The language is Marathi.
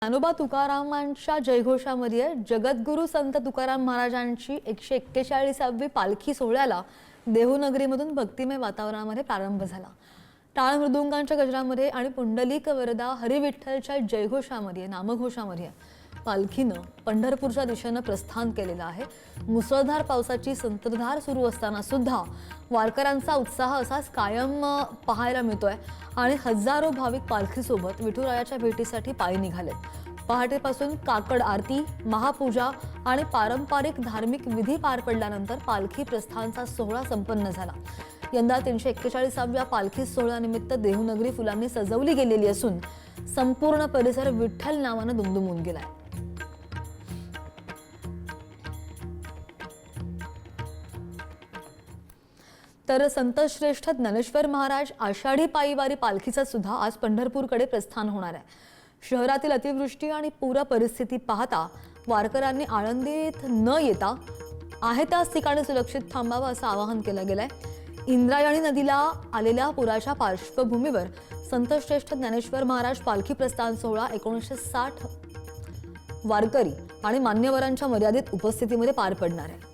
ज्ञानोबा तुकारामांच्या जयघोषामध्ये जगद्गुरू संत तुकाराम महाराजांची 141वी पालखी सोहळ्याला देहूनगरीमधून भक्तिमय वातावरणामध्ये प्रारंभ झाला। टाळ मृदुंगांच्या गजरामध्ये आणि पुंडलिक वरदा हरिविठ्ठलच्या जयघोषामध्ये नामघोषामध्ये पालखीनं पंढरपूरच्या दिशेने प्रस्थान केलेलं आहे। मुसळधार पावसाची संततधार सुरू असताना सुद्धा वारकऱ्यांचा उत्साह असाच कायम पाहायला मिळतोय आणि हजारो भाविक पालखीसोबत विठुरायाच्या भेटीसाठी पायी निघाले। पहाटेपासून काकड आरती, महापूजा आणि पारंपरिक धार्मिक विधी पार पडल्यानंतर पालखी प्रस्थानचा सोहळा संपन्न झाला। यंदा 341व्या पालखी सोहळ्यानिमित्त देहूनगरी फुलांनी सजवली गेलेली असून संपूर्ण परिसर विठ्ठल नावाने दुमदुमून गेलाय। तर संत श्रेष्ठ ज्ञानेश्वर महाराज आषाढी पायीवारी पालखीचा सुद्धा आज पंढरपूरकडे प्रस्थान होणार आहे। शहरातील अतिवृष्टी आणि पूर परिस्थिती पाहता वारकऱ्यांनी आळंदीत न येता आहे त्याच ठिकाणी सुरक्षित थांबावं असं आवाहन केलं गेलंय। इंद्रायणी नदीला आलेल्या पुराच्या पार्श्वभूमीवर संत श्रेष्ठ ज्ञानेश्वर महाराज पालखी प्रस्थान सोहळा 1960 वारकरी आणि मान्यवरांच्या मर्यादित उपस्थितीमध्ये पार पडणार आहे।